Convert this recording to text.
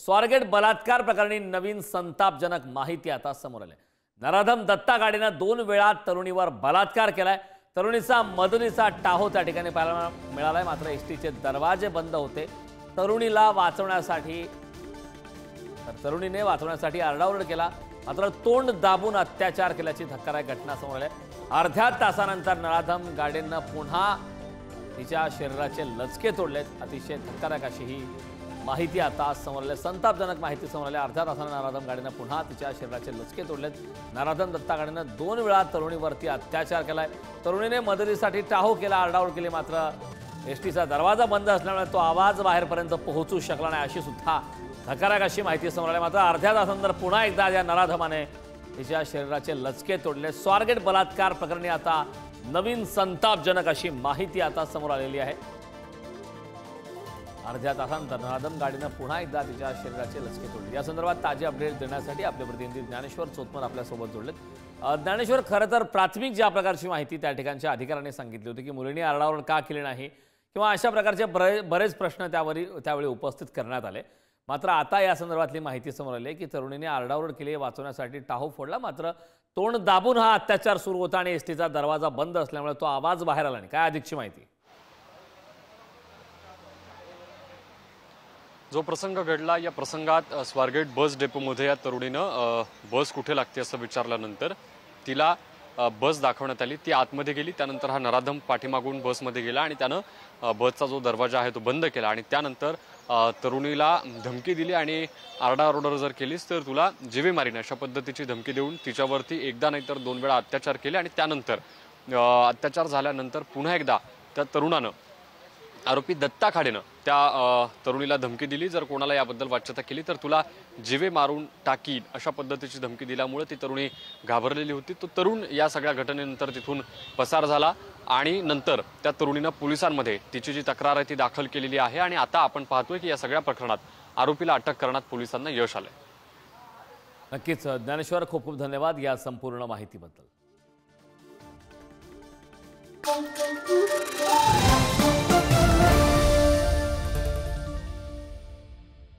स्वारगेट बलात्कार प्रकरणी नवीन संतापजनक माहिती आता समोर आली। नराधम दत्ता गाडीनं 2 वेळा तरुणीवर बलात्कार केलाय। तरुणीचा मदतीचा टाहो त्या ठिकाणी पाहायला मिळालाय। मात्र एसटीचे दरवाजे बंद होते। तरुणीने वाचवण्यासाठी आरडाओरड केला, मात्र तोंड दाबून अत्याचार केल्याची धक्कादायक घटना समोर आली। अर्ध्या तासानंतर नराधम गाडीनं पुन्हा तिच्या शरीराचे लचके तोडलेत। अतिशय धक्कादायक अशी ही माहिती आता समोर आली। संतापजनक माहिती समोर आली। अर्ध्या तासाने नराधम गाडीनं पुन्हा तिच्या शरीराचे लचके तोडलेत। नराधम दत्ता गाडीनं 2 वेळा तरुणीवरती अत्याचार केलाय। तरुणीने मदतीसाठी टाहो केला, आरडाओरड केली, मात्र एसटीचा दरवाजा बंद असल्यामुळे तो आवाज बाहेरपर्यंत पोहोचू शकला नाही, अशी सुद्धा धक्कादायक अशी माहिती समोर आली। मात्र अर्ध्या तासानंतर पुन्हा एकदा या नराधमाने तिच्या शरीराचे लचके तोडले। स्वारगेट बलात्कार प्रकरणी आता नवीन संतापजनक अशी माहिती आता समोर आलेली आहे। अर्ध्या तासानंतर नराधम गाडीनं पुन्हा एकदा तिच्या शरीराचे लचके तोडले। या संदर्भात ताजे अपडेट देण्यासाठी आपले प्रतिनिधी ज्ञानेश्वर चोतमर आपल्यासोबत जोडलेत। ज्ञानेश्वर, खरं तर प्राथमिक ज्या प्रकारची माहिती त्या ठिकाणच्या अधिकाऱ्यांनी सांगितली होती की मुलींनी आरडाओरड का केली नाही किंवा अशा प्रकारचे बरेच प्रश्न त्यावेळी उपस्थित करण्यात आले। मात्र आता या संदर्भातली माहिती समोर आली की तरुणीने आरडाओरड केली, वाचवण्यासाठी टाहो फोडला, मात्र तोंड दाबून हा अत्याचार सुरू होता आणि एसटीचा दरवाजा बंद असल्यामुळे तो आवाज बाहेर आला नाही। काय अधिकची माहिती? जो प्रसंग घडला, या प्रसंगात स्वारगेट बस डेपोमध्ये या तरुणीनं बस कुठे लागते असं विचारल्यानंतर तिला बस दाखवण्यात आली। ती आतमध्ये गेली। त्यानंतर हा नराधम पाठीमागून बसमध्ये गेला आणि त्यानं बसचा जो दरवाजा आहे तो बंद केला आणि त्यानंतर तरुणीला धमकी दिली आणि आरडाओरड जर केलीस तर तुला जीवे मारीन अशा पद्धतीची धमकी देऊन तिच्यावरती एकदा नाही तर 2 वेळा अत्याचार केले आणि त्यानंतर अत्याचार झाल्यानंतर पुन्हा एकदा त्या तरुणानं, आरोपी दत्ता खाडेनं त्या तरुणीला धमकी दिली, जर कोणाला याबद्दल वाच्यता केली तर तुला जीवे मारून टाकीन अशा पद्धतीची धमकी दिल्यामुळे ती तरुणी घाबरलेली होती। तो तरुण या सगळ्या घटनेनंतर तिथून पसार झाला आणि नंतर त्या तरुणीनं पोलिसांमध्ये तिची जी तक्रार आहे ती दाखल केलेली आहे आणि आता आपण पाहतोय की या सगळ्या प्रकरणात आरोपीला अटक करण्यात पोलिसांना यश आलंय। नक्कीच ज्ञानेश्वर, खूप खूप धन्यवाद या संपूर्ण माहितीबद्दल।